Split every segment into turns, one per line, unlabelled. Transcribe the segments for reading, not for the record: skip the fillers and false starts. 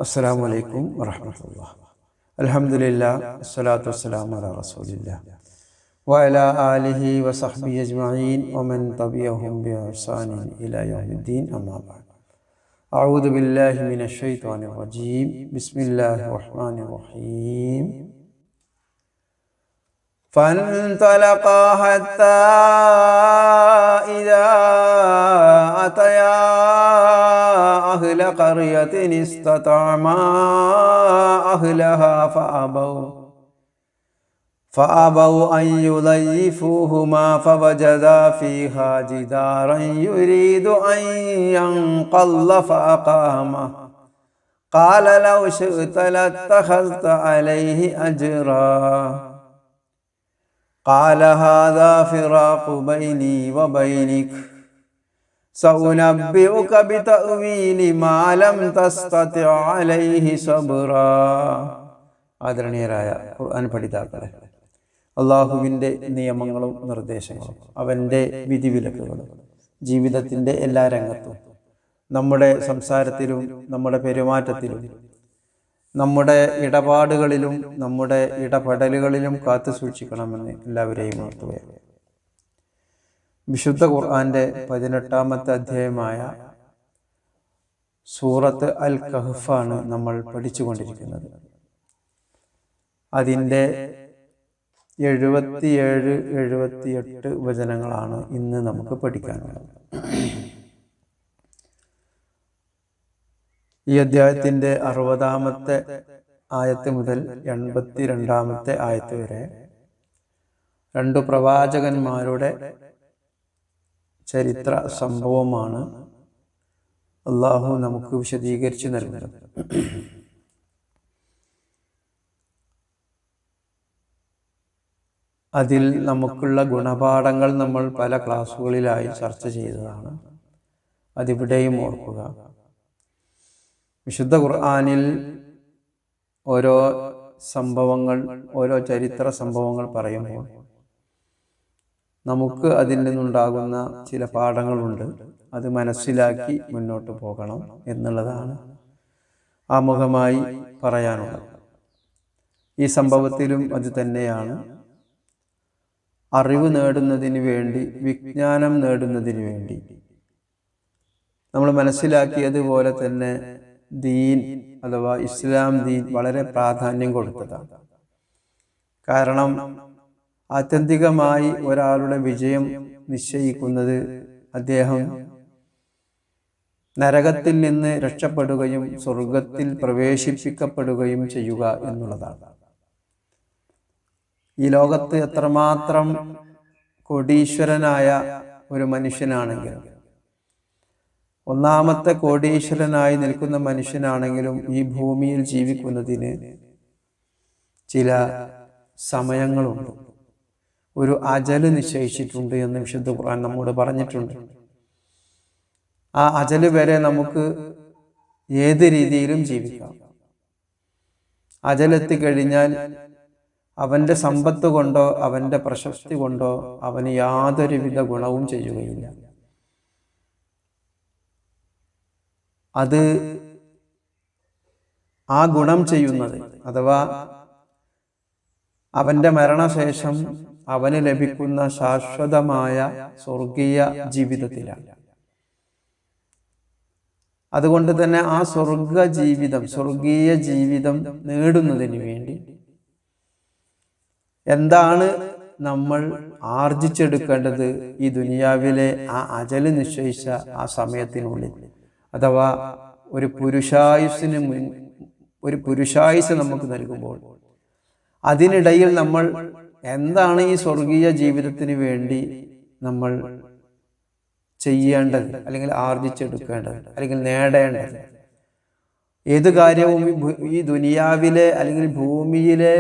അസ്സലാമു അലൈക്കും വറഹ്മത്തുള്ളാഹി. അൽഹംദുലില്ലാഹ് വസ്സലാത്തു വസ്സലാമു അലാ റസൂലില്ലാഹ് വഅലാ ആലിഹി വസഹ്ബിഹി അജ്മഈൻ വമൻ തബിഅഹും ബിഇഹ്സാനിൻ ഇലാ യൗമിദ്ദീൻ. അമ്മാ ബഅദ്. അഊദു ബില്ലാഹി മിനശ് ശൈത്വാനിർ റജീം. ബിസ്മില്ലാഹിർ റഹ്മാനിർ റഹീം. فانطلقا حتى إذا أتيا أهل قرية استطعما أهلها فأبوا أن يضيفوهما فوجدا فيها جدارا يريد أن ينقض فأقامه قال لو شئت لاتخذت عليه أجرا قال هذا فراق بيني وبينك سأنبئك بتأويل ما لم تستطع عليه صبرا. ആദരണീയരായ ഖുർആൻ പഠിതാക്കളെ, അള്ളാഹുവിൻ്റെ നിയമങ്ങളും നിർദ്ദേശങ്ങളും അവൻ്റെ വിധിവിലക്കുകളും ജീവിതത്തിൻ്റെ എല്ലാ രംഗത്തും, നമ്മുടെ സംസാരത്തിലും നമ്മുടെ പെരുമാറ്റത്തിലും നമ്മുടെ ഇടപാടുകളിലും നമ്മുടെ ഇടപെടലുകളിലും കാത്തു സൂക്ഷിക്കണമെന്ന് എല്ലാവരെയും ഓർത്തുകയാണ്. വിശുദ്ധ ഖുർആന്റെ 18-ാമത്തെ അധ്യായമായ സൂറത്ത് അൽ കഹ്ഫാണ് നമ്മൾ പഠിച്ചുകൊണ്ടിരിക്കുന്നത്. അതിൻ്റെ 77-78 വചനങ്ങളാണ് ഇന്ന് നമുക്ക് പഠിക്കാനുള്ളത്. ഈ അധ്യായത്തിൻ്റെ 60-ാമത്തെ ആയത്ത് മുതൽ 82-ാമത്തെ ആയത്ത് വരെ രണ്ടു പ്രവാചകന്മാരുടെ ചരിത്ര സംഭവമാണ് അള്ളാഹു നമുക്ക് വിശദീകരിച്ച് നൽകുന്നത്. അതിൽ നമുക്കുള്ള ഗുണപാഠങ്ങൾ നമ്മൾ പല ക്ലാസ്സുകളിലായി ചർച്ച ചെയ്തതാണ്. അതിവിടെയും ഓർക്കുക. വിശുദ്ധ ഖുർആനിൽ ഓരോ സംഭവങ്ങൾ, ഓരോ ചരിത്ര സംഭവങ്ങൾ പറയുമ്പോൾ നമുക്ക് അതിൽ നിന്നുണ്ടാകുന്ന ചില പാഠങ്ങളുണ്ട്. അത് മനസ്സിലാക്കി മുന്നോട്ട് പോകണം എന്നുള്ളതാണ് ആമുഖമായി പറയാനുള്ളത്. ഈ സംഭവത്തിലും അത് തന്നെയാണ്. അറിവ് നേടുന്നതിന് വേണ്ടി, വിജ്ഞാനം നേടുന്നതിന് വേണ്ടി നമ്മൾ മനസ്സിലാക്കിയതുപോലെ തന്നെ ദീൻ അഥവാ ഇസ്ലാം ദീൻ വളരെ പ്രാധാന്യം കൊടുത്തതാണ്. കാരണം ആത്യന്തികമായി ഒരാളുടെ വിജയം നിശ്ചയിക്കുന്നത് അദ്ദേഹം നരകത്തിൽ നിന്ന് രക്ഷപ്പെടുകയും സ്വർഗത്തിൽ പ്രവേശിപ്പിക്കപ്പെടുകയും ചെയ്യുക എന്നുള്ളതാണ്. ഈ ലോകത്ത് എത്രമാത്രം കോടീശ്വരനായ ഒരു മനുഷ്യനാണെങ്കിലും, ഒന്നാമത്തെ കോടീശ്വരനായി നിൽക്കുന്ന മനുഷ്യനാണെങ്കിലും ഈ ഭൂമിയിൽ ജീവിക്കുന്നതിന് ചില സമയങ്ങളുണ്ട്. ഒരു അജല് നിശ്ചയിച്ചിട്ടുണ്ട് എന്ന് വിശുദ്ധ ഖുർആൻ നമ്മോട് പറഞ്ഞിട്ടുണ്ട്. ആ അജല് വരെ നമുക്ക് ഏത് രീതിയിലും ജീവിക്കാം. അജലെത്തിക്കഴിഞ്ഞാൽ അവൻ്റെ സമ്പത്ത് കൊണ്ടോ അവൻ്റെ പ്രശസ്തി കൊണ്ടോ അവന് യാതൊരുവിധ ഗുണവും ചെയ്യുകയില്ല. അത് ആ ഗുണം ചെയ്യുന്നത് അഥവാ അവൻ്റെ മരണശേഷം അവന് ലഭിക്കുന്ന ശാശ്വതമായ സ്വർഗീയ ജീവിതത്തിലാണ്. അതുകൊണ്ട് തന്നെ ആ സ്വർഗീയ ജീവിതം നേടുന്നതിന് വേണ്ടി എന്താണ് നമ്മൾ ആർജിച്ചെടുക്കേണ്ടത്? ഈ ദുനിയാവിലെ ആ അജല് നിശ്ചയിച്ച ആ സമയത്തിനുള്ളിൽ, അഥവാ ഒരു പുരുഷായുസ് നമുക്ക് നൽകുമ്പോൾ അതിനിടയിൽ നമ്മൾ എന്താണ് ഈ സ്വർഗീയ ജീവിതത്തിന് വേണ്ടി നമ്മൾ ചെയ്യേണ്ടത്, അല്ലെങ്കിൽ ആർജിച്ചെടുക്കേണ്ടത്, അല്ലെങ്കിൽ നേടേണ്ടത്? ഏത് കാര്യവും ഈ ദുനിയാവിലെ അല്ലെങ്കിൽ ഭൂമിയിലെ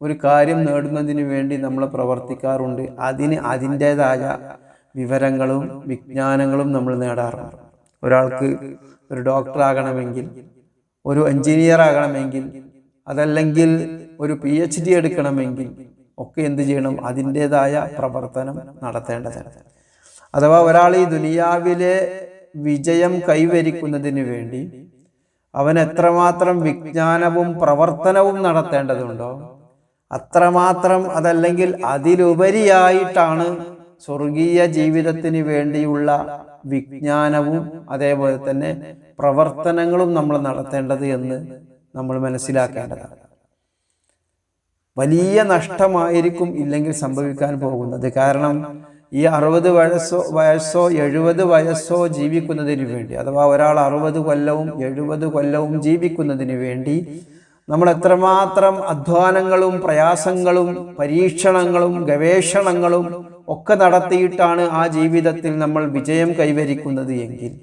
ഒരു കാര്യം നേടുന്നതിന് വേണ്ടി നമ്മൾ പ്രവർത്തിക്കാറുണ്ട്. അതിന് അതിൻ്റെതായ വിവരങ്ങളും വിജ്ഞാനങ്ങളും നമ്മൾ നേടാറുണ്ട്. ഒരാൾക്ക് ഒരു ഡോക്ടർ ആകണമെങ്കിൽ, ഒരു എഞ്ചിനീയർ ആകണമെങ്കിൽ, അതല്ലെങ്കിൽ ഒരു PhD എടുക്കണമെങ്കിൽ ഒക്കെ എന്ത് ചെയ്യണം? അതിൻ്റെതായ പ്രവർത്തനം നടത്തേണ്ടതാണ്. അഥവാ ഒരാൾ ഈ ദുനിയാവിലെ വിജയം കൈവരിക്കുന്നതിന് വേണ്ടി അവൻ എത്രമാത്രം വിജ്ഞാനവും പ്രവർത്തനവും നടത്തേണ്ടതുണ്ടോ അത്രമാത്രം, അതല്ലെങ്കിൽ അതിലുപരിയായിട്ടാണ് സ്വർഗീയ ജീവിതത്തിന് വേണ്ടിയുള്ള വിജ്ഞാനവും അതേപോലെ തന്നെ പ്രവർത്തനങ്ങളും നമ്മൾ നടത്തേണ്ടത് എന്ന് നമ്മൾ മനസ്സിലാക്കേണ്ടതാണ്. വലിയ നഷ്ടമായിരിക്കും ഇല്ലെങ്കിൽ സംഭവിക്കാൻ പോകുന്നത്. കാരണം ഈ 60 വയസ്സോ 70 വയസ്സോ ജീവിക്കുന്നതിന് വേണ്ടി, അഥവാ ഒരാൾ 60 കൊല്ലവും 70 കൊല്ലവും ജീവിക്കുന്നതിന് വേണ്ടി നമ്മൾ എത്രമാത്രം അധ്വാനങ്ങളും പ്രയാസങ്ങളും പരീക്ഷണങ്ങളും ഗവേഷണങ്ങളും ഒക്കെ നടത്തിയിട്ടാണ് ആ ജീവിതത്തിൽ നമ്മൾ വിജയം കൈവരിക്കുന്നത് എങ്കിൽ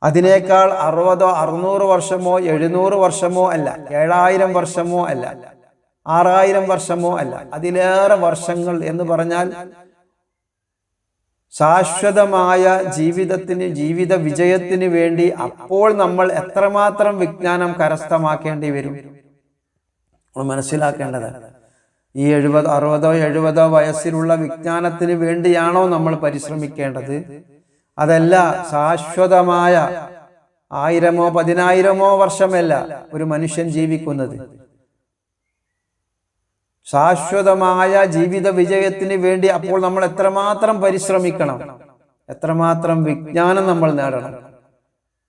അതിനേക്കാൾ 60 600 വർഷമോ 700 വർഷമോ അല്ല, 7000 വർഷമോ അല്ല, 6000 വർഷമോ അല്ല, അതിലേറെ വർഷങ്ങൾ എന്ന് പറഞ്ഞാൽ ശാശ്വതമായ ജീവിത വിജയത്തിന് വേണ്ടി അപ്പോൾ നമ്മൾ എത്രമാത്രം വിജ്ഞാനം കരസ്ഥമാക്കേണ്ടി വരും നമ്മൾ മനസ്സിലാക്കേണ്ടതാണ്. ഈ 70 60 70 വയസ്സിലുള്ള വിജ്ഞാനത്തിന് വേണ്ടിയാണോ നമ്മൾ പരിശ്രമിക്കേണ്ടത്? അതല്ല, ശാശ്വതമായ 1000മോ 10000മോ വർഷമല്ല ഒരു മനുഷ്യൻ ജീവിക്കുന്നത്. ശാശ്വതമായ ജീവിത വിജയത്തിന് വേണ്ടി അപ്പോൾ നമ്മൾ എത്രമാത്രം പരിശ്രമിക്കണം, എത്രമാത്രം വിജ്ഞാനം നമ്മൾ നേടണം,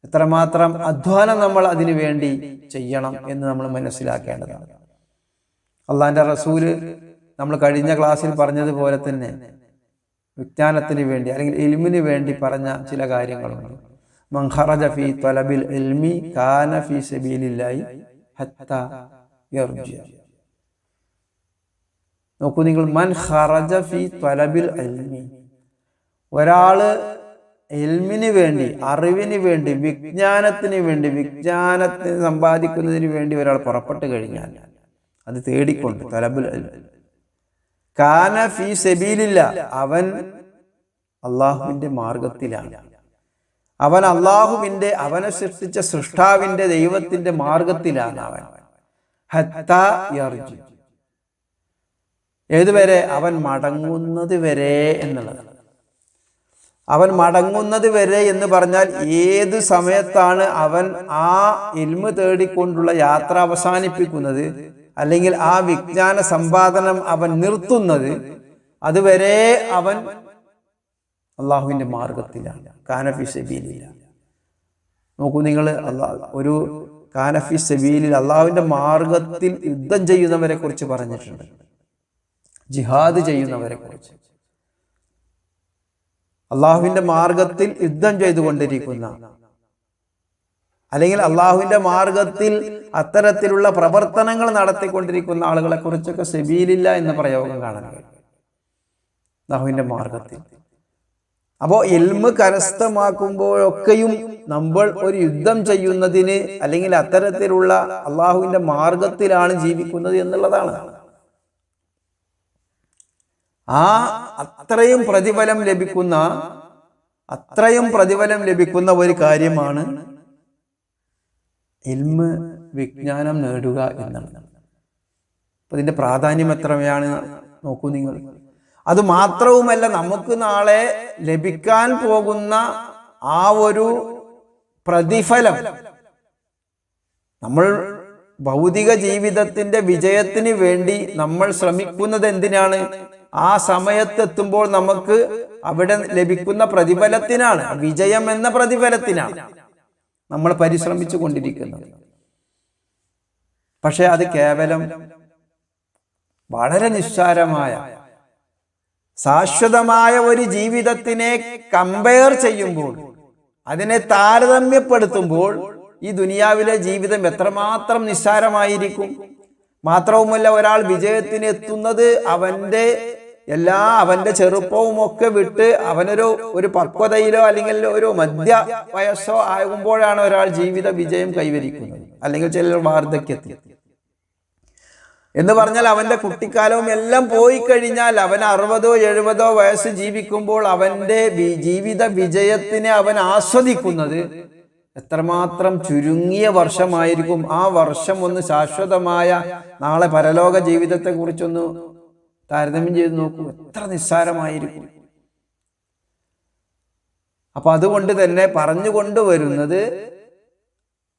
എത്രമാത്രം അധ്വാനം നമ്മൾ അതിനു വേണ്ടി ചെയ്യണം എന്ന് നമ്മൾ മനസ്സിലാക്കേണ്ടതാണ്. അള്ളാന്റെ റസൂല് നമ്മൾ കഴിഞ്ഞ ക്ലാസ്സിൽ പറഞ്ഞതുപോലെ തന്നെ വിജ്ഞാനത്തിന് വേണ്ടി അല്ലെങ്കിൽ ഇൽമിന് വേണ്ടി പറഞ്ഞ ചില കാര്യങ്ങളുണ്ട്. മൻ ഖറജ ഫീ തലബിൽ ഇൽമി കാന ഫീ സബീലില്ലാഹി ഹത്താ യർജി. നോക്കൂ നിങ്ങൾ, മൻ ഖറജ ഫീ തലബിൽ ഇൽമി, ഒരാള് ഇൽമിന് വേണ്ടി, അറിവിന് വേണ്ടി, വിജ്ഞാനത്തിന് വേണ്ടി, വിജ്ഞാനത്തിന് സമ്പാദിക്കുന്നതിന് വേണ്ടി ഒരാൾ പുറപ്പെട്ടു കഴിഞ്ഞാൽ അത് തേടിക്കൊണ്ട് തലബുൽ ഇൽമി കാന ഫീ സബീലില്ലാ, അവൻ അള്ളാഹുവിന്റെ മാർഗത്തിലാണ്. അവൻ അള്ളാഹുവിന്റെ, അവനെ സൃഷ്ടിച്ച സൃഷ്ടാവിന്റെ ദൈവത്തിന്റെ മാർഗത്തിലാണ് അവൻ. ഹത്താ യർജി, ഏതുവരെ? അവൻ മടങ്ങുന്നത് വരെ എന്നുള്ളത്. അവൻ മടങ്ങുന്നത് വരെ എന്ന് പറഞ്ഞാൽ ഏത് സമയത്താണ് അവൻ ആ ഇൽമ് തേടിക്കൊണ്ടുള്ള യാത്ര അവസാനിപ്പിക്കുന്നത്, അല്ലെങ്കിൽ ആ വിജ്ഞാന സമ്പാദനം അവൻ നിർത്തുന്നത്, അതുവരെ അവൻ അള്ളാഹുവിന്റെ മാർഗത്തിലാണ്. കാനഫി സബീലില്ല. നോക്കൂ നിങ്ങൾ, ഒരു കാനഫി സബീലിൽ അള്ളാഹുവിന്റെ മാർഗത്തിൽ യുദ്ധം ചെയ്യുന്നവരെ കുറിച്ച് പറഞ്ഞിട്ടുണ്ട്, ജിഹാദ് ചെയ്യുന്നവരെ കുറിച്ച്. അള്ളാഹുവിന്റെ മാർഗത്തിൽ യുദ്ധം ചെയ്തുകൊണ്ടിരിക്കുന്ന, അല്ലെങ്കിൽ അള്ളാഹുവിന്റെ മാർഗത്തിൽ അത്തരത്തിലുള്ള പ്രവർത്തനങ്ങൾ നടത്തിക്കൊണ്ടിരിക്കുന്ന ആളുകളെ കുറിച്ചൊക്കെ സബീലില്ല എന്ന പ്രയോഗം കാണാൻ കഴിയും, അള്ളാഹുവിന്റെ മാർഗത്തിൽ. അപ്പോ ഇൽമ് കരസ്ഥമാക്കുമ്പോഴൊക്കെയും നമ്മൾ ഒരു യുദ്ധം ചെയ്യുന്നതിന് അല്ലെങ്കിൽ അത്തരത്തിലുള്ള അള്ളാഹുവിന്റെ മാർഗത്തിലാണ് ജീവിക്കുന്നത് എന്നുള്ളതാണ്. ആ അത്രയും പ്രതിഫലം ലഭിക്കുന്ന ഒരു കാര്യമാണ് ഇൽമ്, വിജ്ഞാനം നേടുക എന്നുള്ളത്. അപ്പൊ ഇതിന്റെ പ്രാധാന്യം എത്രയാണ് നോക്കൂ നിങ്ങൾ. അത് മാത്രവുമല്ല, നമുക്ക് നാളെ ലഭിക്കാൻ പോകുന്ന ആ ഒരു പ്രതിഫലം, നമ്മൾ ഭൗതിക ജീവിതത്തിന്റെ വിജയത്തിന് വേണ്ടി നമ്മൾ ശ്രമിക്കുന്നത് എന്തിനാണ്? ആ സമയത്തെത്തുമ്പോൾ നമുക്ക് അവിടെ ലഭിക്കുന്ന പ്രതിഫലത്തിനാണ്, വിജയം എന്ന പ്രതിഫലത്തിനാണ് നമ്മൾ പരിശ്രമിച്ചു കൊണ്ടിരിക്കുന്നത്. പക്ഷെ അത് കേവലം വളരെ നിസ്സാരമായ ശാശ്വതമായ ഒരു ജീവിതത്തിനെ കമ്പയർ ചെയ്യുമ്പോൾ, അതിനെ താരതമ്യപ്പെടുത്തുമ്പോൾ ഈ ദുനിയാവിലെ ജീവിതം എത്രമാത്രം നിസ്സാരമായിരിക്കും. മാത്രവുമല്ല, ഒരാൾ വിജയത്തിന് എത്തുന്നത് അവന്റെ ചെറുപ്പവും ഒക്കെ വിട്ട് അവനൊരു പക്വതയിലോ അല്ലെങ്കിൽ ഒരു മധ്യ വയസ്സോ ആകുമ്പോഴാണ് ഒരാൾ ജീവിത വിജയം കൈവരിക്കുന്നത്, അല്ലെങ്കിൽ ചിലർ വാർദ്ധക്യത്തിൽ. എന്ന് പറഞ്ഞാൽ അവന്റെ കുട്ടിക്കാലവും എല്ലാം പോയി കഴിഞ്ഞാൽ അവൻ 60 70 വയസ്സ് ജീവിക്കുമ്പോൾ അവന്റെ ജീവിത വിജയത്തിനെ അവൻ ആസ്വദിക്കുന്നത് എത്രമാത്രം ചുരുങ്ങിയ വർഷമായിരിക്കും. ആ വർഷം ഒന്ന് ശാശ്വതമായ നാളെ പരലോക ജീവിതത്തെ കുറിച്ചൊന്ന് താരതമ്യം ചെയ്ത് നോക്കൂ, എത്ര നിസ്സാരമായിരിക്കും. അപ്പൊ അതുകൊണ്ട് തന്നെ പറഞ്ഞുകൊണ്ടുവരുന്നത്,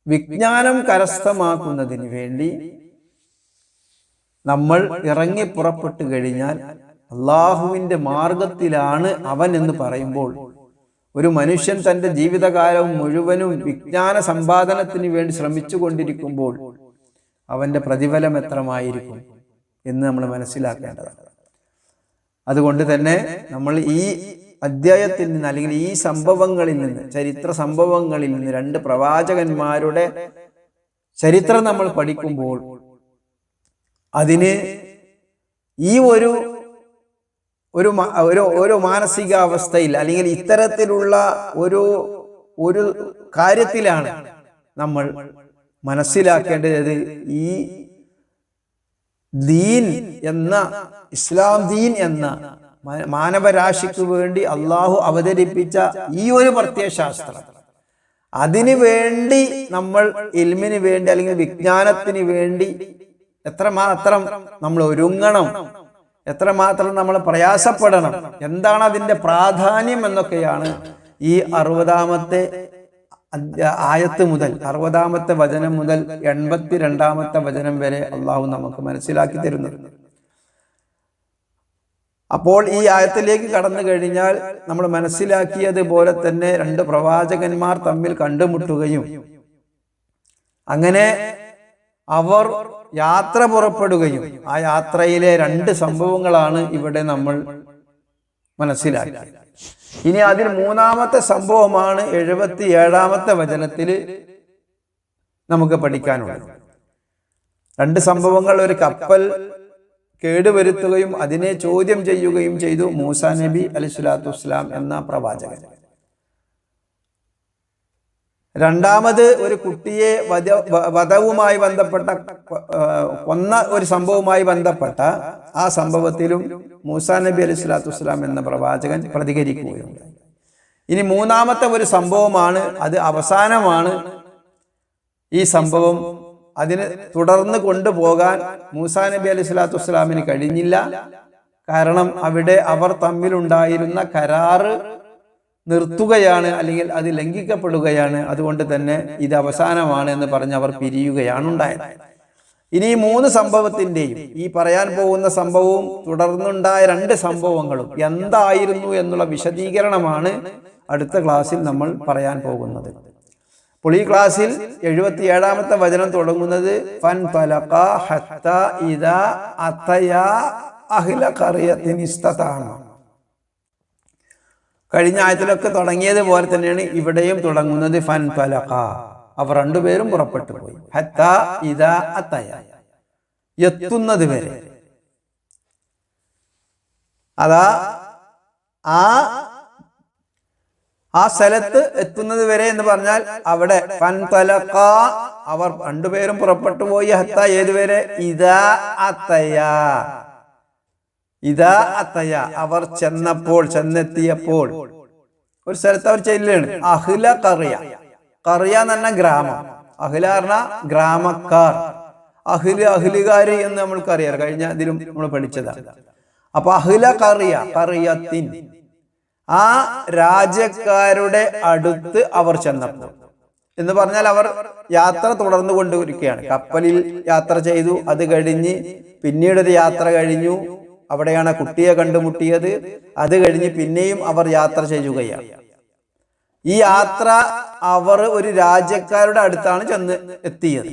വിജ്ഞാനം കരസ്ഥമാക്കുന്നതിന് വേണ്ടി നമ്മൾ ഇറങ്ങി പുറപ്പെട്ടു കഴിഞ്ഞാൽ അള്ളാഹുവിൻ്റെ മാർഗത്തിലാണ് അവൻ എന്ന് പറയുമ്പോൾ, ഒരു മനുഷ്യൻ തൻ്റെ ജീവിതകാലം മുഴുവനും വിജ്ഞാന സമ്പാദനത്തിന് വേണ്ടി ശ്രമിച്ചു കൊണ്ടിരിക്കുമ്പോൾ അവൻ്റെ പ്രതിഫലം എത്രമായിരിക്കും എന്ന് നമ്മൾ മനസ്സിലാക്കേണ്ടതാണ്. അതുകൊണ്ട് തന്നെ നമ്മൾ ഈ അധ്യായത്തിൽ നിന്ന് അല്ലെങ്കിൽ ഈ സംഭവങ്ങളിൽ നിന്ന്, ചരിത്ര സംഭവങ്ങളിൽ നിന്ന്, രണ്ട് പ്രവാചകന്മാരുടെ ചരിത്രം നമ്മൾ പഠിക്കുമ്പോൾ അതിന് ഈ ഒരു മാനസികാവസ്ഥയിൽ അല്ലെങ്കിൽ ഇത്തരത്തിലുള്ള ഒരു കാര്യത്തിലാണ് നമ്മൾ മനസ്സിലാക്കേണ്ടത്. ഈ ദീൻ എന്ന, ഇസ്ലാം ദീൻ എന്ന മാനവരാശിക്ക് വേണ്ടി അള്ളാഹു അവതരിപ്പിച്ച ഈ ഒരു പ്രത്യയശാസ്ത്രം, അതിനു വേണ്ടി നമ്മൾ ഇൽമിന് വേണ്ടി അല്ലെങ്കിൽ വിജ്ഞാനത്തിന് വേണ്ടി എത്രമാത്രം നമ്മൾ ഒരുങ്ങണം, എത്രമാത്രം നമ്മൾ പ്രയാസപ്പെടണം, എന്താണ് അതിൻ്റെ പ്രാധാന്യം എന്നൊക്കെയാണ് ഈ 60-ാമത്തെ ആയത്ത് മുതൽ, 60-ാമത്തെ വചനം മുതൽ 82-ാമത്തെ വചനം വരെ അള്ളാഹു നമുക്ക് മനസ്സിലാക്കി തരുന്നത്. അപ്പോൾ ഈ ആയത്തിലേക്ക് കടന്നു കഴിഞ്ഞാൽ നമ്മൾ മനസ്സിലാക്കിയതുപോലെ തന്നെ രണ്ട് പ്രവാചകന്മാർ തമ്മിൽ കണ്ടുമുട്ടുകയും അങ്ങനെ അവർ യാത്ര പുറപ്പെടുകയും ആ യാത്രയിലെ രണ്ട് സംഭവങ്ങളാണ് ഇവിടെ നമ്മൾ മനസ്സിലാക്കിയത്. ഇനി അതിൽ മൂന്നാമത്തെ സംഭവമാണ് 77-ാമത്തെ വചനത്തിൽ നമുക്ക് പഠിക്കാനുള്ളത്. രണ്ട് സംഭവങ്ങൾ, ഒരു കപ്പൽ കേടുവരുത്തുകയും അതിനെ ചോദ്യം ചെയ്യുകയും ചെയ്തു മൂസാ നബി അലൈഹിസ്സലാത്തു വസ്സലാം എന്ന പ്രവാചകൻ. രണ്ടാമത് ഒരു കുട്ടിയെ വധവുമായി ബന്ധപ്പെട്ട കൊന്ന ഒരു സംഭവവുമായി ബന്ധപ്പെട്ട ആ സംഭവത്തിലും മൂസാ നബി അലൈഹിസ്സലാത്തു വസ്സലാം എന്ന പ്രവാചകൻ പ്രതികരിക്കുകയുണ്ട്. ഇനി മൂന്നാമത്തെ ഒരു സംഭവമാണ്, അത് അവസാനമാണ്. ഈ സംഭവം അതിന് തുടർന്ന് കൊണ്ടുപോകാൻ മൂസാ നബി അലൈഹിസ്സലാത്തു വസ്സലാമിന് കഴിഞ്ഞില്ല. കാരണം അവിടെ അവർ തമ്മിലുണ്ടായിരുന്ന കരാറ് നിർത്തുകയാണ്, അല്ലെങ്കിൽ അത് ലംഘിക്കപ്പെടുകയാണ്. അതുകൊണ്ട് തന്നെ ഇത് അവസാനമാണ് എന്ന് പറഞ്ഞ് അവർ പിരിയുകയാണ് ഉണ്ടായത്. ഇനി ഈ മൂന്ന് സംഭവത്തിൻ്റെയും, ഈ പറയാൻ പോകുന്ന സംഭവവും തുടർന്നുണ്ടായ രണ്ട് സംഭവങ്ങളും എന്തായിരുന്നു എന്നുള്ള വിശദീകരണമാണ് അടുത്ത ക്ലാസ്സിൽ നമ്മൾ പറയാൻ പോകുന്നത്. അപ്പോൾ ഈ ക്ലാസ്സിൽ 77-ാമത്തെ വചനം തുടങ്ങുന്നത് ഫൻതലഖാ ഹത്താ ഇദാ അതയാ അഹ്ല ഖറിയത്തിൻ ഇസ്തതഅമ. കഴിഞ്ഞ ആയത്തിലൊക്കെ തുടങ്ങിയതുപോലെ തന്നെയാണ് ഇവിടെയും തുടങ്ങുന്നത്. ഫൻതലഖാ, അവർ രണ്ടുപേരും പുറപ്പെട്ടു പോയി. ഹത്താ ഇദാ അതയാ, എത്തുന്നത് വരെ. അതാ ആ സ്ഥലത്ത് എത്തുന്നത് വരെ എന്ന് പറഞ്ഞാൽ അവിടെ ഫൻതലഖാ, അവർ രണ്ടുപേരും പുറപ്പെട്ടു പോയി. ഹത്ത ഏതുവരെ? ഇദാ അതയാ, ഇദാ അതയ, അവർ ചെന്നപ്പോൾ, ചെന്നെത്തിയപ്പോൾ. ഒരു സ്ഥലത്ത് അവർ ചെല്ലുകയാണ്. അഹ്ല ഖറിയ, ഖറിയ എന്ന് പറഞ്ഞ ഗ്രാമം, അഹ്ല പറഞ്ഞ ഗ്രാമക്കാർ, അഹ്ലുകാര് എന്ന് നമ്മൾക്കറിയാം, കഴിഞ്ഞ ഇതിലും നമ്മൾ പഠിച്ചതാണ്. അപ്പൊ അഹ്ല ഖറിയ, ഖറിയത്തിൻ, ആ രാജ്യക്കാരുടെ അടുത്ത് അവർ ചെന്നപ്പോൾ എന്ന് പറഞ്ഞാൽ അവർ യാത്ര തുടർന്നു കൊണ്ടിരിക്കുകയാണ്. കപ്പലിൽ യാത്ര ചെയ്തു, അത് കഴിഞ്ഞ് പിന്നീടൊരു യാത്ര കഴിഞ്ഞു, അവിടെയാണ് കുട്ടിയെ കണ്ടുമുട്ടിയത്. അത് കഴിഞ്ഞ് പിന്നെയും അവർ യാത്ര ചെയ്യുകയാണ്. ഈ യാത്ര അവർ ഒരു രാജ്യക്കാരുടെ അടുത്താണ് ചെന്ന് എത്തിയത്.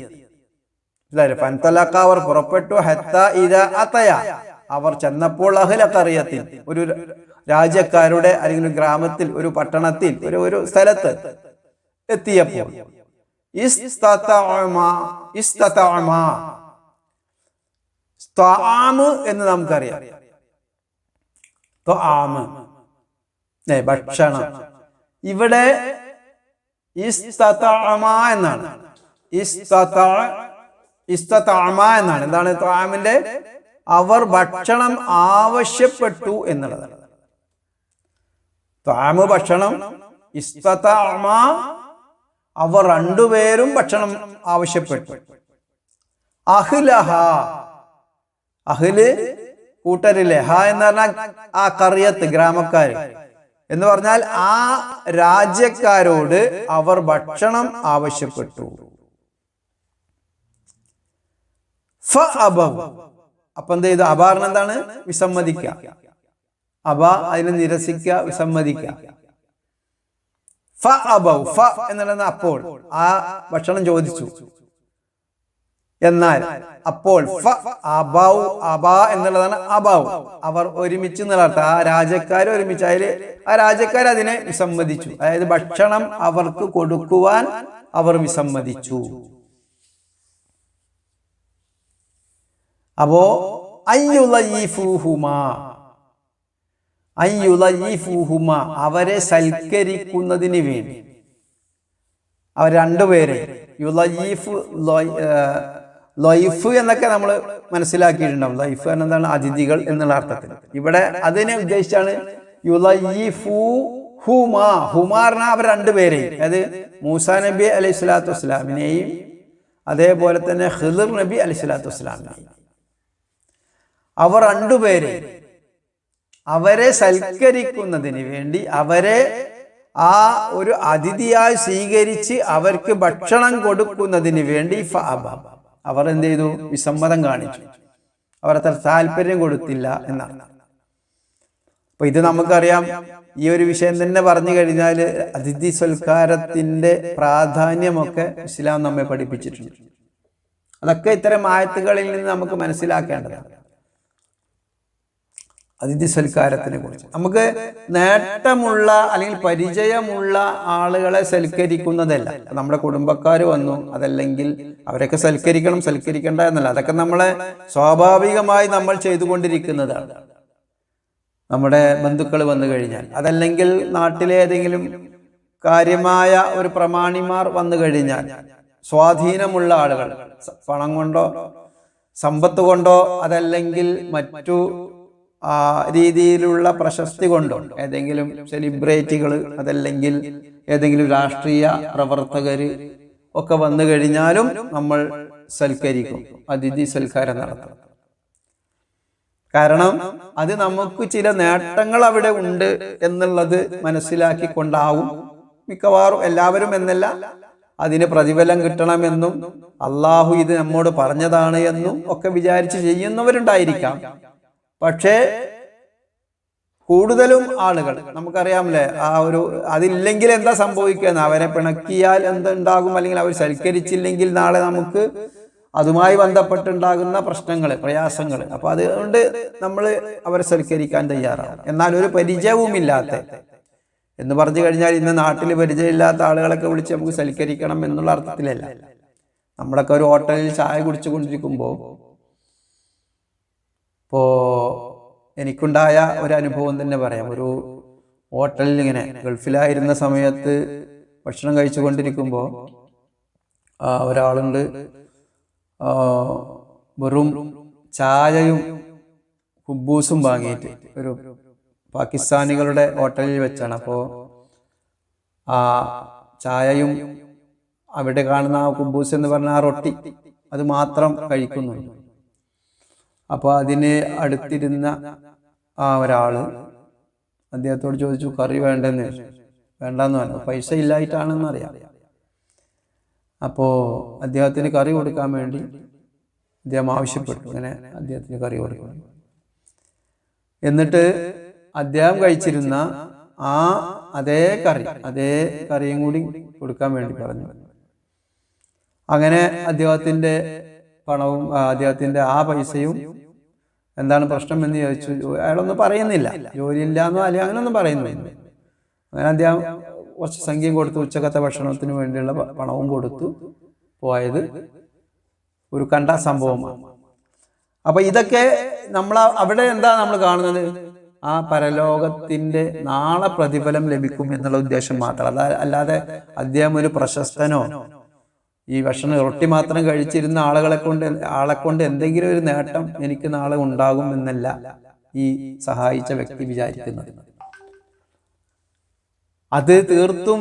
ഫൻതലഖ, അവർ പുറപ്പെട്ടു. ഹത്താ ഇദാ അതയ, അവർ ചെന്നപ്പോൾ അഹ്ല ഖറിയത്തിൻ, ഒരു രാജ്യക്കാരുടെ അല്ലെങ്കിൽ ഗ്രാമത്തിൽ, ഒരു പട്ടണത്തിൽ, ഒരു സ്ഥലത്ത് എത്തിയപ്പോൾ എന്ന് നമുക്കറിയാം. ഭക്ഷണം. ഇവിടെ എന്നാണ്, എന്നാണ്. എന്താണ് ത്വാമിന്റെ? അവർ ഭക്ഷണം ആവശ്യപ്പെട്ടു എന്നുള്ളതാണ്. ത്വാമ് ഭക്ഷണം, ഇസ്തതഅമ അവർ രണ്ടുപേരും ഭക്ഷണം ആവശ്യപ്പെട്ടു. അഹ്ലഹ, അഹ്ല് കൂട്ടരിലെ, ഹ എന്ന് പറഞ്ഞാൽ ആ ഖറിയത്ത് ഗ്രാമക്കാർ എന്ന് പറഞ്ഞാൽ ആ രാജ്യക്കാരോട് അവർ ഭക്ഷണം ആവശ്യപ്പെട്ടു. ഫ അബൗ. അപ്പൊ എന്ത് ചെയ്തു? അബാറിന് എന്താണ്? വിസമ്മതിക്കുക. അബ അതിനെ നിരസിക്കുക, വിസമ്മതിക്കുക. ഫ അബൗ, ഫ എന്നുള്ളത് അപ്പോൾ ആ ഭക്ഷണം ചോദിച്ചു. എന്നാൽ അപ്പോൾ ഫ അബൗ, അബ എന്നുള്ളതാണ് അബൗ, അവർ ഒരുമിച്ച് എന്നുള്ള ആ രാജ്യക്കാർ ഒരുമിച്ച്, അതില് ആ രാജ്യക്കാർ അതിനെ വിസമ്മതിച്ചു. അതായത് ഭക്ഷണം അവർക്ക് കൊടുക്കുവാൻ അവർ വിസമ്മതിച്ചു. അപ്പോ അവരെ സൽക്കരിക്കുന്നതിന് വേണ്ടി അവർ രണ്ടുപേരെ ലൈഫ് എന്നൊക്കെ നമ്മൾ മനസ്സിലാക്കിയിട്ടുണ്ടാവും. ലൈഫ് എന്താണ്? അതിഥികൾ എന്നുള്ള അർത്ഥത്തിൽ. ഇവിടെ അതിനെ ഉദ്ദേശിച്ചാണ് ഹുമാറിന അവർ രണ്ടുപേരെയും, അതായത് മൂസാ നബി അലൈഹി സ്വലാത്തു വസ്സലാമിനെയും അതേപോലെ തന്നെ ഖിളിർ നബി അലൈഹി സ്വലാത്തു വസ്സലാമിനെയും, അവർ രണ്ടുപേരെ അവരെ സൽക്കരിക്കുന്നതിന് വേണ്ടി, അവരെ ആ ഒരു അതിഥിയായി സ്വീകരിച്ച് അവർക്ക് ഭക്ഷണം കൊടുക്കുന്നതിന് വേണ്ടി അവർ എന്ത് ചെയ്തു? വിസമ്മതം കാണിച്ചു. അവർ അത്ര താല്പര്യം കൊടുത്തില്ല എന്നാണ്. അപ്പൊ ഇത് നമുക്കറിയാം. ഈ ഒരു വിഷയം തന്നെ പറഞ്ഞു കഴിഞ്ഞാൽ അതിഥി സൽക്കാരത്തിന്റെ പ്രാധാന്യമൊക്കെ ഇസ്ലാം നമ്മെ പഠിപ്പിച്ചിട്ടുണ്ട്. അതൊക്കെ ഇത്തരം ആയത്തുകളിൽ നിന്ന് നമുക്ക് മനസ്സിലാക്കേണ്ടതാണ്. അതിഥി സൽക്കാരത്തിനെ കുറിച്ച് നമുക്ക് നേട്ടമുള്ള അല്ലെങ്കിൽ പരിചയമുള്ള ആളുകളെ സൽക്കരിക്കുന്നതല്ല. നമ്മുടെ കുടുംബക്കാർ വന്നു, അതല്ലെങ്കിൽ അവരൊക്കെ സൽക്കരിക്കണ്ട എന്നല്ല. അതൊക്കെ നമ്മളെ സ്വാഭാവികമായി നമ്മൾ ചെയ്തുകൊണ്ടിരിക്കുന്നതാണ്. നമ്മുടെ ബന്ധുക്കൾ വന്നു കഴിഞ്ഞാൽ, അതല്ലെങ്കിൽ നാട്ടിലെ ഏതെങ്കിലും കാര്യമായ ഒരു പ്രമാണിമാർ വന്നു കഴിഞ്ഞാൽ, സ്വാധീനമുള്ള ആളുകൾ പണം കൊണ്ടോ സമ്പത്ത് കൊണ്ടോ അതല്ലെങ്കിൽ മറ്റു രീതിയിലുള്ള പ്രശസ്തി കൊണ്ടോ, ഏതെങ്കിലും സെലിബ്രിറ്റികൾ അതല്ലെങ്കിൽ ഏതെങ്കിലും രാഷ്ട്രീയ പ്രവർത്തകര് ഒക്കെ വന്നു കഴിഞ്ഞാലും നമ്മൾ സൽക്കരിക്കും, അതിഥി സൽക്കാരം നടത്തും. കാരണം അത് നമുക്ക് ചില നേട്ടങ്ങൾ അവിടെ ഉണ്ട് എന്നുള്ളത് മനസ്സിലാക്കിക്കൊണ്ടാവും മിക്കവാറും, എല്ലാവരും എന്നല്ല, അതിന് പ്രതിഫലം കിട്ടണമെന്നും അള്ളാഹു ഇത് നമ്മോട് പറഞ്ഞതാണ് എന്നും ഒക്കെ വിചാരിച്ച് ചെയ്യുന്നവരുണ്ടായിരിക്കാം. പക്ഷേ കൂടുതലും ആളുകൾ നമുക്കറിയാമല്ലേ, ആ ഒരു അതില്ലെങ്കിൽ എന്താ സംഭവിക്കുക, അവരെ പിണക്കിയാൽ എന്തുണ്ടാകും, അല്ലെങ്കിൽ അവർ സൽക്കരിച്ചില്ലെങ്കിൽ നാളെ നമുക്ക് അതുമായി ബന്ധപ്പെട്ടുണ്ടാകുന്ന പ്രശ്നങ്ങൾ, പ്രയാസങ്ങൾ. അപ്പൊ അതുകൊണ്ട് നമ്മൾ അവരെ സൽക്കരിക്കാൻ തയ്യാറാണ്. എന്നാൽ ഒരു പരിചയവുമില്ലാത്ത എന്ന് പറഞ്ഞു കഴിഞ്ഞാൽ ഇന്ന് നാട്ടിൽ പരിചയമില്ലാത്ത ആളുകളൊക്കെ വിളിച്ച് നമുക്ക് സൽക്കരിക്കണം എന്നുള്ള അർത്ഥത്തിലല്ല. നമ്മളൊക്കെ ഒരു ഹോട്ടലിൽ ചായ കുടിച്ചു കൊണ്ടിരിക്കുമ്പോൾ എനിക്കുണ്ടായ ഒരു അനുഭവം തന്നെ പറയാം. ഒരു ഹോട്ടലിൽ ഇങ്ങനെ ഗൾഫിലായിരുന്ന സമയത്ത് ഭക്ഷണം കഴിച്ചു കൊണ്ടിരിക്കുമ്പോൾ ഒരാളുണ്ട്, വെറും ചായയും കുബൂസും വാങ്ങിയിട്ട്, ഒരു പാകിസ്ഥാനികളുടെ ഹോട്ടലിൽ വെച്ചാണ്. അപ്പോൾ ആ ചായയും അവിടെ കാണുന്ന ആ കുബൂസ് എന്ന് പറഞ്ഞ ആ റൊട്ടി അത് മാത്രം കഴിക്കുന്നുണ്ട്. അപ്പോൾ അതിന് അടുത്തിരുന്ന ആ ഒരാള് അദ്ദേഹത്തോട് ചോദിച്ചു, കറി വേണ്ടെന്ന് ചോദിച്ചു. വേണ്ടെന്ന് പറഞ്ഞു. പൈസ ഇല്ലായിട്ടാണെന്ന് അറിയാം. അപ്പോൾ അദ്ദേഹത്തിന് കറി കൊടുക്കാൻ വേണ്ടി അദ്ദേഹം ആവശ്യപ്പെട്ടു, ഇങ്ങനെ അദ്ദേഹത്തിന് കറി കൊടുക്കണം. എന്നിട്ട് അദ്ദേഹം കഴിച്ചിരുന്ന ആ അതേ കറിയും കൂടി കൊടുക്കാൻ വേണ്ടി പറഞ്ഞു. അങ്ങനെ അദ്ദേഹത്തിന്റെ പണവും അദ്ദേഹത്തിന്റെ ആ പൈസയും എന്താണ് പ്രശ്നം എന്ന് ചോദിച്ചു. അയാളൊന്നും പറയുന്നില്ല, ജോലിയില്ലാന്നോ അല്ലെങ്കിൽ അങ്ങനെയൊന്നും പറയുന്നില്ല. അങ്ങനെ അദ്ദേഹം കുറച്ച് സംഖ്യയും കൊടുത്തു, ഉച്ചക്കത്തെ ഭക്ഷണത്തിന് വേണ്ടിയുള്ള പണവും കൊടുത്തു പോയത് ഒരു കണ്ട സംഭവമാണ്. അപ്പൊ ഇതൊക്കെ നമ്മൾ അവിടെ എന്താ നമ്മൾ കാണുന്നത്, ആ പരലോകത്തിന്റെ നാളെ പ്രതിഫലം ലഭിക്കും എന്നുള്ള ഉദ്ദേശം മാത്രം. അല്ലാതെ അദ്ദേഹം ഒരു പ്രശസ്തനോ ഈ ഭക്ഷണം റൊട്ടി മാത്രം കഴിച്ചിരുന്ന ആളെ കൊണ്ട് എന്തെങ്കിലും ഒരു നേട്ടം എനിക്ക് നാളെ ഉണ്ടാകും എന്നല്ല ഈ സഹായിച്ച വ്യക്തി വിചാരിക്കുന്നത്. അത് തീർത്തും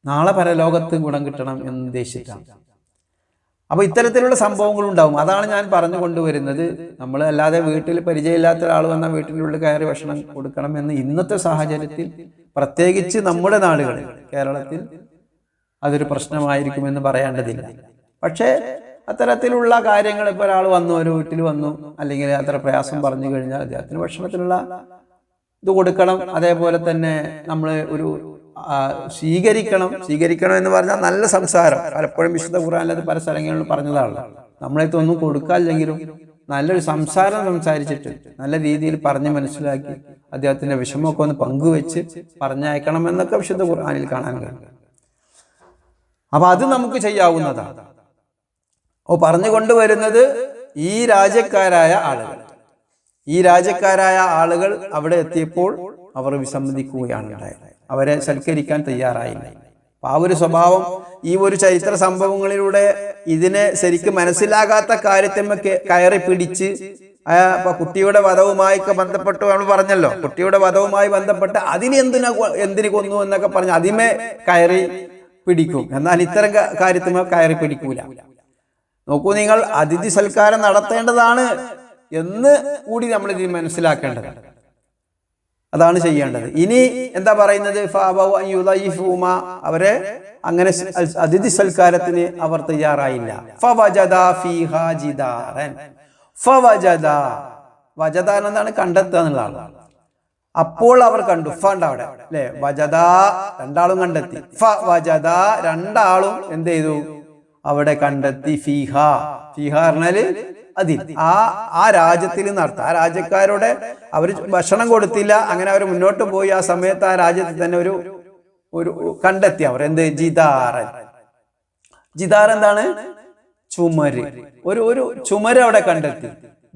നാളെ പരലോകത്ത് ഗുണം കിട്ടണം എന്ന് ഉദ്ദേശിച്ചിട്ടാണ്. അപ്പൊ ഇത്തരത്തിലുള്ള സംഭവങ്ങൾ ഉണ്ടാവും. അതാണ് ഞാൻ പറഞ്ഞു കൊണ്ടുവരുന്നത്. നമ്മൾ അല്ലാതെ വീട്ടിൽ പരിചയമില്ലാത്ത ഒരാൾ വന്നാൽ വീട്ടിനുള്ളിൽ കയറി ഭക്ഷണം കൊടുക്കണം എന്ന് ഇന്നത്തെ സാഹചര്യത്തിൽ, പ്രത്യേകിച്ച് നമ്മുടെ നാടുകളിൽ, കേരളത്തിൽ അതൊരു പ്രശ്നമായിരിക്കുമെന്ന് പറയേണ്ടതില്ല. പക്ഷേ അത്തരത്തിലുള്ള കാര്യങ്ങൾ ഇപ്പോൾ ഒരാൾ വന്നു, ഒരു വീട്ടിൽ വന്നു, അല്ലെങ്കിൽ അത്ര പ്രയാസം പറഞ്ഞു കഴിഞ്ഞാൽ അദ്ദേഹത്തിന് ഭക്ഷണത്തിനുള്ള ഇത് കൊടുക്കണം. അതേപോലെ തന്നെ നമ്മൾ ഒരു സ്വീകരിക്കണം എന്ന് പറഞ്ഞാൽ നല്ല സംസാരം. പലപ്പോഴും വിശുദ്ധ ഖുർആനിൽ അത് പല സ്ഥലങ്ങളിലും പറഞ്ഞതാണ്. നമ്മളെത്തൊന്നും കൊടുക്കാനില്ലെങ്കിലും നല്ലൊരു സംസാരം സംസാരിച്ചിട്ട് നല്ല രീതിയിൽ പറഞ്ഞ് മനസ്സിലാക്കി അദ്ദേഹത്തിന്റെ വിഷമമൊക്കെ ഒന്ന് പങ്കുവെച്ച് പറഞ്ഞയക്കണം എന്നൊക്കെ വിശുദ്ധ ഖുർആനിൽ കാണാൻ കഴിയും. അപ്പൊ അത് നമുക്ക് ചെയ്യാവുന്നതാണ്. പറഞ്ഞുകൊണ്ടുവരുന്നത് ഈ രാജ്യക്കാരായ ആളുകൾ അവിടെ എത്തിയപ്പോൾ അവർ വിസമ്മതിക്കുകയാണ് ഉണ്ടായത്. അവരെ സൽക്കരിക്കാൻ തയ്യാറായില്ല. അപ്പൊ ആ ഒരു സ്വഭാവം ഈ ഒരു ചരിത്ര സംഭവങ്ങളിലൂടെ ഇതിനെ ശരിക്കും മനസ്സിലാകാത്ത കാര്യത്തെ കയറി പിടിച്ച് കുട്ടിയുടെ വധവുമായി ബന്ധപ്പെട്ട് നമ്മൾ പറഞ്ഞല്ലോ, കുട്ടിയുടെ വധവുമായി ബന്ധപ്പെട്ട് എന്തിനു കൊന്നു എന്നൊക്കെ പറഞ്ഞ് അതിമേ കയറി പിടിക്കും. എന്നാൽ ഇത്തരം കാര്യത്തിമേ കയറി പിടിക്കൂല. നോക്കൂ, നിങ്ങൾ അതിഥി സൽക്കാരം നടത്തേണ്ടതാണ് എന്ന് കൂടി നമ്മൾ ഇത് മനസ്സിലാക്കേണ്ടത്. അതാണ് ചെയ്യേണ്ടത്. ഇനി എന്താ പറയുന്നത്? അവരെ അങ്ങനെ അതിഥി സൽക്കാരത്തിന് അവർ തയ്യാറായില്ല. വജദ എന്താണ്? കണ്ടെത്തുക എന്നുള്ളതാണ്. അപ്പോൾ അവർ കണ്ടു. അവിടെ അല്ലെ, വജദ രണ്ടാളും കണ്ടെത്തി. വജദ രണ്ടാളും എന്ത് ചെയ്തു? അവിടെ കണ്ടെത്തി. ഫീഹ പറഞ്ഞാല് അതിൽ ആ രാജ്യത്തിൽ നടത്തുക. ആ രാജ്യക്കാരോടെ അവർ ഭക്ഷണം കൊടുത്തില്ല, അങ്ങനെ അവർ മുന്നോട്ട് പോയി. ആ സമയത്ത് ആ രാജ്യത്തിൽ തന്നെ ഒരു കണ്ടെത്തി അവർ എന്ത്? ജിദാർ എന്താണ്? ചുമര്. ഒരു ചുമര് അവിടെ കണ്ടെത്തി.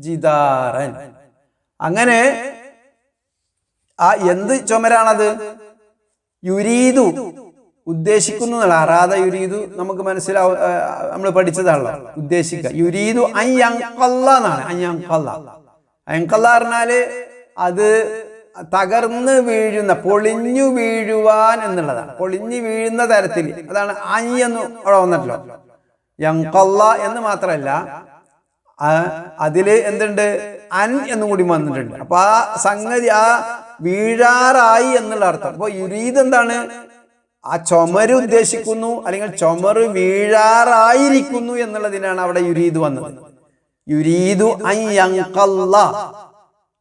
ജിദാറൻ. അങ്ങനെ എന്ത് ചുമരാണത്? യുരീദു, ഉദ്ദേശിക്കുന്നു എന്നുള്ള. അറാദ യുരീദു നമുക്ക് മനസ്സിലാവും, നമ്മൾ പഠിച്ചതാണല്ലോ. ഉദ്ദേശിക്കുക. യുരീദു അയ്യങ്കല്ല എന്നാണ്. അയ്യങ്കല്ല പറഞ്ഞാല് അത് തകർന്ന് വീഴുന്ന, പൊളിഞ്ഞു വീഴുവാൻ എന്നുള്ളതാണ്. പൊളിഞ്ഞു വീഴുന്ന തരത്തിൽ. അതാണ് എന്ന് അവിടെ വന്നിട്ടല്ലോ. യങ്കല്ല എന്ന് മാത്രമല്ല, അതില് എന്തുണ്ട്? അൻ എന്നും കൂടി വന്നിട്ടുണ്ട്. അപ്പൊ ആ സംഗതി വീഴാറായി എന്നുള്ള അർത്ഥം. അപ്പൊ യുരീദ് എന്താണ്? ആ ചുമര് ഉദ്ദേശിക്കുന്നു, അല്ലെങ്കിൽ ചുമര് വീഴാറായിരിക്കുന്നു എന്നുള്ളതിനാണ് അവിടെ യുരീദ് വന്നത്. യുരീദു അയ്യങ്കല്ല.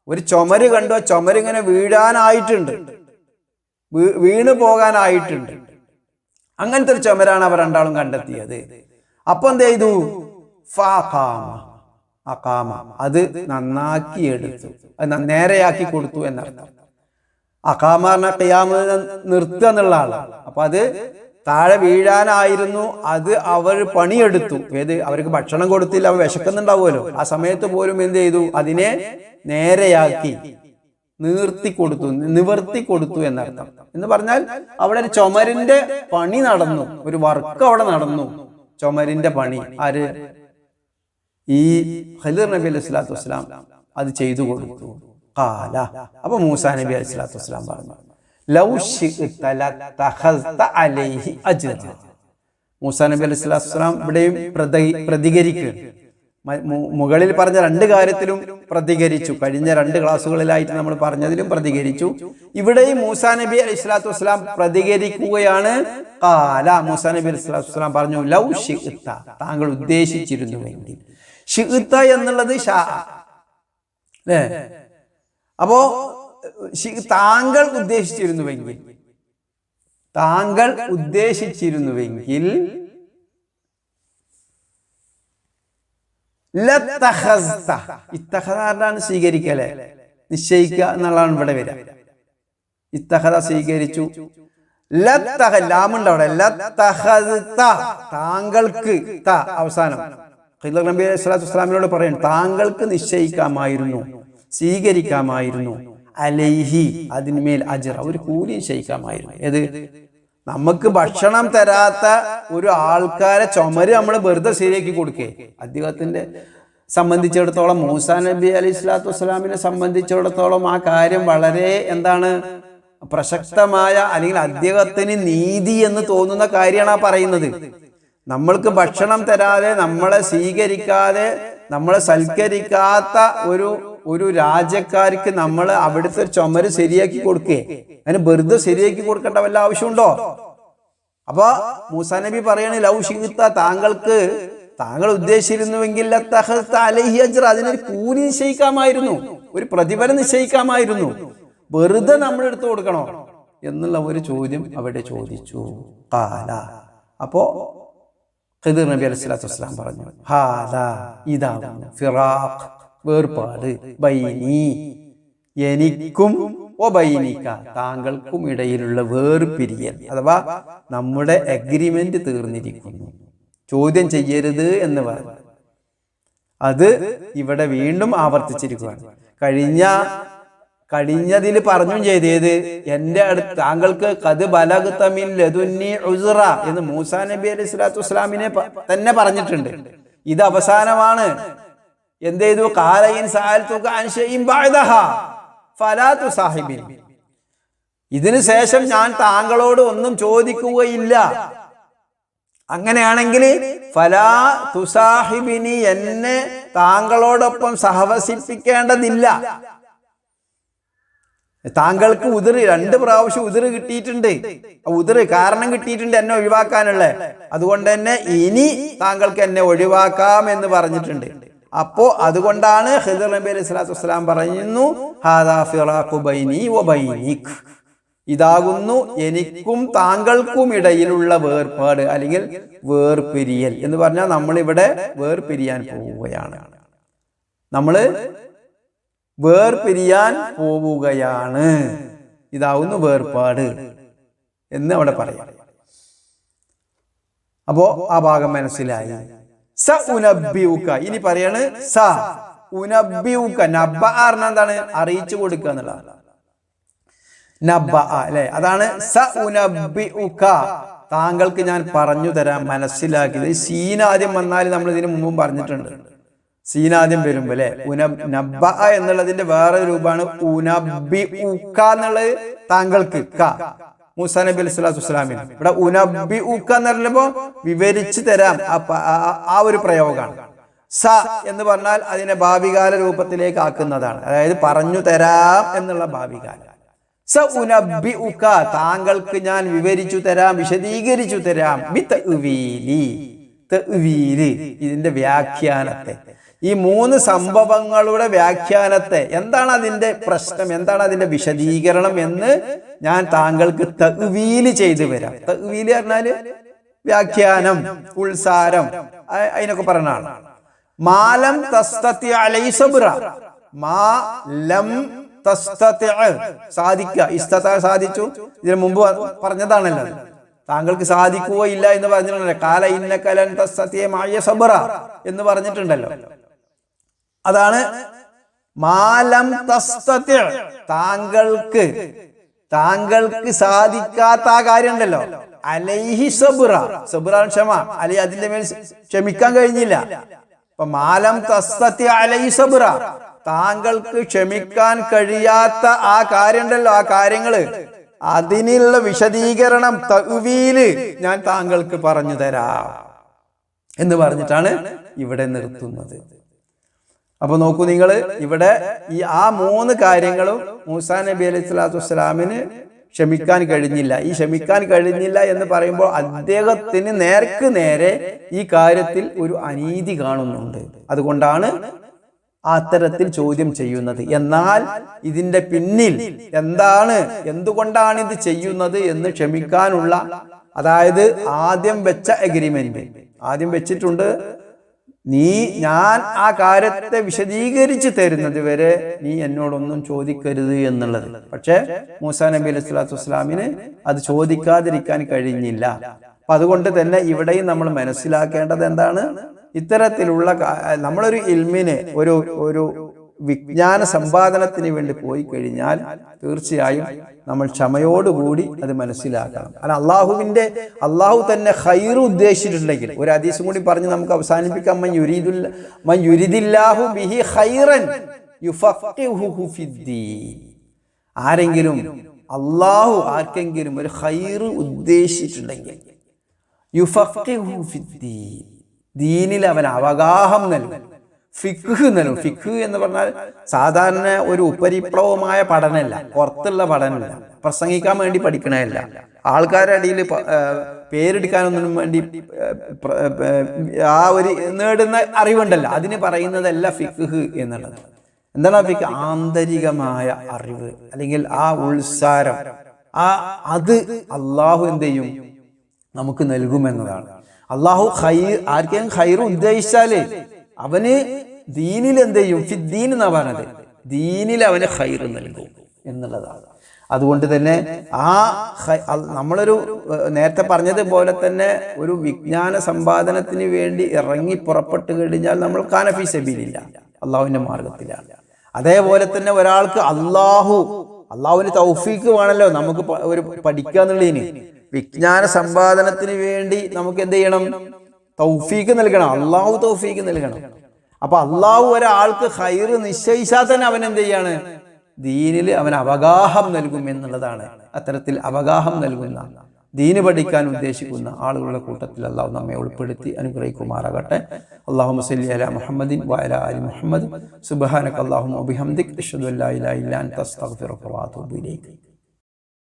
ഒരു ചുമര് കണ്ടു, ആ ചുമര് ഇങ്ങനെ വീഴാനായിട്ടുണ്ട്, വീണു പോകാനായിട്ടുണ്ട്. അങ്ങനത്തെ ഒരു ചുമരാണ് അവർ രണ്ടാളും കണ്ടെത്തിയത്. അപ്പൊ എന്ത് ചെയ്തു? അഖാമ, അത് നന്നാക്കി എടുത്തു, അത് നേരെയാക്കി കൊടുത്തു എന്നർത്ഥം. അഖാമ പറഞ്ഞ ഖിയാമ നിർത്തുക എന്നുള്ള ആളാണ്. അപ്പൊ അത് താഴെ വീഴാനായിരുന്നു, അത് അവർ പണിയെടുത്തു. അവർക്ക് ഭക്ഷണം കൊടുത്തില്ല, അവർ വിശക്കുന്നുണ്ടാവുമല്ലോ. ആ സമയത്ത് പോലും എന്ത് ചെയ്തു? അതിനെ നേരെയാക്കി നിവർത്തി കൊടുത്തു എന്നർത്ഥം. എന്ന് പറഞ്ഞാൽ അവിടെ ഒരു ചുമരിന്റെ പണി നടന്നു, ഒരു വർക്ക് അവിടെ നടന്നു. ചുമരിന്റെ പണി ആര്? ഈ ഖിളിർ നബി അലൈഹി സ്വലാത്തു വസ്സലാം അത് ചെയ്തു കൊടുത്തു. അപ്പൊ മൂസാ നബി അലൈഹി സ്വലാത്തു വസ്സലാം പറഞ്ഞു, മൂസാ നബി അലൈഹി സ്വലാത്തു വസ്സലാം ഇവിടെയും പ്രതികരിക്കുകയാണ്. മുകളിൽ പറഞ്ഞ രണ്ട് കാര്യത്തിലും പ്രതികരിച്ചു. കഴിഞ്ഞ രണ്ട് ക്ലാസ്സുകളിലായിട്ട് നമ്മൾ പറഞ്ഞതിലും പ്രതികരിച്ചു. ഇവിടെയും മൂസാ നബി അലൈഹി സ്വലാത്തു വസ്സലാം പ്രതികരിക്കുകയാണ്. മൂസാ നബി അലൈഹി സ്വലാത്തു വസ്സലാം പറഞ്ഞു, ലൗ ശിഅ്ത, താങ്കൾ ഉദ്ദേശിച്ചിരുന്നുവെങ്കിൽ. ശിഅ്ത എന്നുള്ളത് അല്ലേ? അപ്പോ താങ്കൾ ഉദ്ദേശിച്ചിരുന്നുവെങ്കിൽ ഇത്തഖദാണ് സ്വീകരിക്കല്ലേ, നിശ്ചയിക്കുക എന്നുള്ളതാണ് ഇവിടെ വരിക. ഇത്തഖദ സ്വീകരിച്ചു. ലാമുണ്ട് അവിടെ. താങ്കൾക്ക് അവസാനം ഖിളിർ നബി അലൈഹി സ്വലാത്തു വസ്സലാമിനോട് പറയുന്നു, താങ്കൾക്ക് നിശ്ചയിക്കാമായിരുന്നു, സ്വീകരിക്കാമായിരുന്നു, അലൈഹി അതിന്മേൽ അജ്റ, ഒരു കൂലി നിശ്ചയിക്കാമായിരുന്നു. ഏത്? നമുക്ക് ഭക്ഷണം തരാത്ത ഒരു ആൾക്കാരെ ചുമര് നമ്മൾ വെറുതെ ശരിയാക്കി കൊടുക്കേ? അദ്ദേഹത്തിന്റെ സംബന്ധിച്ചിടത്തോളം, മൂസാ നബി അലൈഹി സ്വലാത്തു വസ്സലാമിനെ സംബന്ധിച്ചിടത്തോളം ആ കാര്യം വളരെ എന്താണ്, പ്രസക്തമായ, അല്ലെങ്കിൽ അദ്ദേഹത്തിന് നീതി എന്ന് തോന്നുന്ന കാര്യമാണ് ആ പറയുന്നത്. നമ്മൾക്ക് ഭക്ഷണം തരാതെ, നമ്മളെ സ്വീകരിക്കാതെ, നമ്മളെ സൽക്കരിക്കാത്ത ഒരു രാജ്യക്കാർക്ക് നമ്മൾ അവിടുത്തെ ചുമര് ശരിയാക്കി കൊടുക്കേ? അതിന് വെറുതെ ശരിയാക്കി കൊടുക്കേണ്ട വല്ല ആവശ്യമുണ്ടോ? അപ്പൊ മൂസാ നബി പറയാണ്, ലൗ ശിഅ്ത, താങ്കൾക്ക് താങ്കൾ ഉദ്ദേശിച്ചിരുന്നുവെങ്കിൽ അതിനൊരു കൂലി നിശ്ചയിക്കാമായിരുന്നു, ഒരു പ്രതിഫലം നിശ്ചയിക്കാമായിരുന്നു. വെറുതെ നമ്മൾ എടുത്തു കൊടുക്കണോ എന്നുള്ള ഒരു ചോദ്യം അവിടെ ചോദിച്ചു. ഖാല, അപ്പോ ഖിദിർ നബി അലൈഹി സ്വലാത്തു വസ്സലാം പറഞ്ഞു, ഹാദാ, ഇതാകുന്നു ഫിറാഖ്, വേർപാട്, ബൈനി, എനിക്കും വബൈനിക, താങ്കൾക്കും ഇടയിലുള്ള വേർപിരിയൽ, അഥവാ നമ്മുടെ അഗ്രിമെന്റ് തീർന്നിരിക്കുന്നു, ചോദ്യം ചെയ്യരുത് എന്ന് പറഞ്ഞു. അത് ഇവിടെ വീണ്ടും ആവർത്തിച്ചിരിക്കുകയാണ്. കഴിഞ്ഞതിൽ പറഞ്ഞു ചെയ്തത് എന്റെ അടുത്ത് താങ്കൾക്ക് ഖദ് ബലഗ്ത മിൻ ലദുന്നി ഉസ്റ എന്ന് മൂസാ നബി അലൈഹി സ്വലാത്തു വസ്സലാമിനെ തന്നെ പറഞ്ഞിട്ടുണ്ട്. ഇത് അവസാനമാണ്. എന്ത് ചെയ്തു? ഖാല ഇൻ സഅൽതുക അൻ ശൈഇൻ ബഅദഹാ ഫലാ തുസാഹിബിൻ, ഇതിനു ശേഷം ഞാൻ താങ്കളോട് ഒന്നും ചോദിക്കുകയില്ല, അങ്ങനെയാണെങ്കിൽ ഫലാ തുസാഹിബിനി, എന്നെ താങ്കളോടൊപ്പം സഹവസിപ്പിക്കേണ്ടതില്ല. താങ്കൾക്ക് ഉതിറ് 2 പ്രാവശ്യം ഉതിറ് കിട്ടിയിട്ടുണ്ട്, ഉതിറ് കാരണം കിട്ടിയിട്ടുണ്ട് എന്നെ ഒഴിവാക്കാനുള്ള, അതുകൊണ്ട് തന്നെ ഇനി താങ്കൾക്ക് എന്നെ ഒഴിവാക്കാം എന്ന് പറഞ്ഞിട്ടുണ്ട്. അപ്പോ അതുകൊണ്ടാണ് ഖിദിർ നബി അലൈഹി സ്വലാത്തു വസ്സലാം പറയുന്നു, ഹാദാ ഫിറാഖു ബൈനി വബൈനിക്, ഇതാകുന്നു എനിക്കും താങ്കൾക്കും ഇടയിലുള്ള വേർപാട് അല്ലെങ്കിൽ വേർപിരിയൽ എന്ന് പറഞ്ഞാൽ നമ്മളിവിടെ വേർപിരിയാൻ പോവുകയാണ്, നമ്മള് വേർപിരിയാൻ പോവുകയാണ്, ഇതാവുന്നു വേർപാട് എന്ന് അവിടെ പറയാം. അപ്പോ ആ ഭാഗം മനസ്സിലായി. സ ഉനബ്ബിഉക, ഇനി പറയാണ് സ ഉനബ്ബിഉക. നബ്ബ എന്താണ്? അറിയിച്ചു കൊടുക്കുക എന്നുള്ളതാണ് നബ്ബ, അല്ലെ? അതാണ് സ ഉനബ്ബിഉക, താങ്കൾക്ക് ഞാൻ പറഞ്ഞു തരാം, മനസ്സിലാക്കിയത്. സീനാദ്യം വന്നാൽ നമ്മൾ ഇതിനു മുമ്പും പറഞ്ഞിട്ടുണ്ട്, സീനാദ്യം വരുമ്പോ അല്ലെ നബ്ബ എന്നുള്ളതിന്റെ വേറെ രൂപമാണ് ഉനബ്ബിഉക എന്നുള്ളത്. താങ്കൾക്ക് ക മൂസാ നബി അലൈഹി സ്വലാത്തു വസ്സലാമിന് ഇവിടെ ഉനബ്ബിഉക എന്ന് പറയുമ്പോ വിവരിച്ചു തരാം, ആ ഒരു പ്രയോഗമാണ്. സ എന്ന് പറഞ്ഞാൽ അതിനെ ഭാവികാല രൂപത്തിലേക്ക് ആക്കുന്നതാണ്, അതായത് പറഞ്ഞു തരാം എന്നുള്ള ഭാവികാല. സ ഉനബ്ബിഉക, താങ്കൾക്ക് ഞാൻ വിവരിച്ചു തരാം, വിശദീകരിച്ചു തരാം. ബി തഅ്വീലി, തഅ്വീല് ഇതിന്റെ വ്യാഖ്യാനത്തെ, ഈ 3 സംഭവങ്ങളുടെ വ്യാഖ്യാനത്തെ, എന്താണ് അതിന്റെ പ്രശ്നം, എന്താണ് അതിന്റെ വിശദീകരണം എന്ന് ഞാൻ താങ്കൾക്ക് തഅ്വീല് ചെയ്തു വരാം. തഅ്വീല് പറഞ്ഞാല് വ്യാഖ്യാനം, ഉൾസാരം, അതിനൊക്കെ പറഞ്ഞാണ്. മാലം തസ്തതി അലൈഹി സബ്ര, മാലം തസ്തതി, സാധിക്കുക, ഇസ്തത സാധിച്ചു, ഇതിനു മുമ്പ് പറഞ്ഞതാണല്ലോ. താങ്കൾക്ക് സാധിക്കുകയില്ല എന്ന് പറഞ്ഞിട്ടുണ്ടല്ലോ, കാല ഇന്നക ലൻ തസ്തതി മഅയ സബ്ര എന്ന് പറഞ്ഞിട്ടുണ്ടല്ലോ. അതാണ് മാലം തസ്തതി, താങ്കൾക്ക് സാധിക്കാത്ത ആ കാര്യം ഉണ്ടല്ലോ, അലൈഹി സബ്ര, സബ്റാൻ ക്ഷമ, അല്ലെ അതിന്റെ മേൽ ക്ഷമിക്കാൻ കഴിഞ്ഞില്ല. അപ്പൊ മാലം തസ്തതി അലൈഹി സബ്ര, താങ്കൾക്ക് ക്ഷമിക്കാൻ കഴിയാത്ത ആ കാര്യം ഉണ്ടല്ലോ, ആ കാര്യങ്ങള്, അതിനുള്ള വിശദീകരണം, തഅ്വീല് ഞാൻ താങ്കൾക്ക് പറഞ്ഞു തരാം എന്ന് പറഞ്ഞിട്ടാണ് ഇവിടെ നിർത്തുന്നത്. അപ്പൊ നോക്കൂ നിങ്ങൾ, ഇവിടെ ആ 3 കാര്യങ്ങളും മൂസാ നബി അലൈഹി സ്വലാത്തു വസ്സലാമിന് ക്ഷമിക്കാൻ കഴിഞ്ഞില്ല. ഈ ക്ഷമിക്കാൻ കഴിഞ്ഞില്ല എന്ന് പറയുമ്പോൾ അദ്ദേഹത്തിന് നേർക്ക് നേരെ ഈ കാര്യത്തിൽ ഒരു അനീതി കാണുന്നുണ്ട്, അതുകൊണ്ടാണ് അത്തരത്തിൽ ചോദ്യം ചെയ്യുന്നത്. എന്നാൽ ഇതിന്റെ പിന്നിൽ എന്തുകൊണ്ടാണ് ഇത് ചെയ്യുന്നത് എന്ന് ക്ഷമിക്കാനുള്ള, അതായത് ആദ്യം വെച്ച അഗ്രിമെന്റ് ആദ്യം വെച്ചിട്ടുണ്ട്, ഞാൻ ആ കാര്യത്തെ വിശദീകരിച്ച് തരുന്നത് വരെ നീ എന്നോടൊന്നും ചോദിക്കരുത് എന്നുള്ളത്. പക്ഷെ മൂസാ നബി അലൈഹി സ്വലാത്തു വസ്സലാമിന് അത് ചോദിക്കാതിരിക്കാൻ കഴിഞ്ഞില്ല. അപ്പൊ അതുകൊണ്ട് തന്നെ ഇവിടെയും നമ്മൾ മനസ്സിലാക്കേണ്ടത് എന്താണ്, ഇത്തരത്തിലുള്ള നമ്മളൊരു ഇൽമിനെ ഒരു വിജ്ഞാന സമ്പാദനത്തിന് വേണ്ടി പോയി കഴിഞ്ഞാൽ തീർച്ചയായും നമ്മൾ ക്ഷമയോടുകൂടി അത് മനസ്സിലാക്കണം. കാരണം അള്ളാഹു തന്നെ ഖൈറ് ഉദ്ദേശിച്ചിട്ടുണ്ടെങ്കിൽ, ഒരു ഹദീസും കൂടി പറഞ്ഞ് നമുക്ക് അവസാനിപ്പിക്കാം, മൻ യുരിദില്ലാഹു ബിഹി ഖൈറൻ യുഫഖിഹുഹു ഫിദ്ദീൻ, ആർക്കെങ്കിലും ഒരു ഖൈറ് ഉദ്ദേശിച്ചിട്ടുണ്ടെങ്കിൽ യുഫഖിഹുഹു ഫിദ്ദീൻ, ദീനിൽ അവൻ അവഗാഹം നൽകും. ഫിഖ് എന്നല്ലോ. ഫിഖ് എന്ന് പറഞ്ഞാൽ സാധാരണ ഒരു ഉപരിപ്ലവമായ പഠനമല്ല, പുറത്തുള്ള പഠനമല്ല, പ്രസംഗിക്കാൻ വേണ്ടി പഠിക്കണമല്ല, ആൾക്കാരുടെ ഇടയിൽ പേരെടുക്കാനൊന്നും വേണ്ടി ആ ഒരു നേടുന്ന അറിവുണ്ടല്ല, അതിന് പറയുന്നതല്ല ഫിഖ് എന്നുള്ളത്. എന്താണ് ഫിഖ്? ആന്തരികമായ അറിവ്, അല്ലെങ്കിൽ ആ ഉത്സാരം, അത് അള്ളാഹു എന്ത് ചെയ്യും? നമുക്ക് നൽകുമെന്നതാണ്. അള്ളാഹു ആർക്കെങ്കിലും ഖൈർ ഉദ്ദേശിച്ചാല് അവന് ദീനിൽ എന്ത് ചെയ്യും? ഫിദ്ദീൻ എന്നാ പറഞ്ഞത്, ദീനിൽ അവന് ഖൈർ നൽകും എന്നുള്ളതാണ്. അതുകൊണ്ട് തന്നെ നമ്മളൊരു നേരത്തെ പറഞ്ഞതുപോലെ തന്നെ ഒരു വിജ്ഞാന സമ്പാദനത്തിന് വേണ്ടി ഇറങ്ങി പുറപ്പെട്ടു കഴിഞ്ഞാൽ നമ്മൾ കാനഫി സബീലില്ല, അള്ളാഹുവിന്റെ മാർഗത്തിലാണ്. അതേപോലെ തന്നെ ഒരാൾക്ക് അള്ളാഹുവിന് തൗഫീക്ക് വേണമല്ലോ നമുക്ക് ഒരു പഠിക്കുക എന്നുള്ളതിന്. വിജ്ഞാന സമ്പാദനത്തിന് വേണ്ടി നമുക്ക് എന്ത് ചെയ്യണം? തൗഫീക്ക് നൽകണം, അള്ളാഹു തൗഫീക്ക് നൽകണം. അപ്പൊ അള്ളാഹു ഒരാൾക്ക് ഖൈർ നിശ്ചയിച്ചാൽ തന്നെ അവൻ എന്ത് ചെയ്യാണ്? ദീനിൽ അവൻ അവഗാഹം നൽകും എന്നുള്ളതാണ്. അത്തരത്തിൽ അവഗാഹം നൽകുന്ന, ദീന് പഠിക്കാൻ ഉദ്ദേശിക്കുന്ന ആളുകളുടെ കൂട്ടത്തിൽ അള്ളാഹു നമ്മെ ഉൾപ്പെടുത്തി അനുഗ്രഹിക്കുമാറാകട്ടെ. അല്ലാഹുമ്മ സ്വല്ലി അലാ മുഹമ്മദിൻ വഅലാ ആലി മുഹമ്മദ്. സുബ്ഹാനക അല്ലാഹുമ്മ വബിഹംദിക അശ്ഹദു അല്ലാ ഇലാഹ ഇല്ലാ അൻത അസ്തഗ്ഫിറുക വഅതൂബു ഇലൈക്.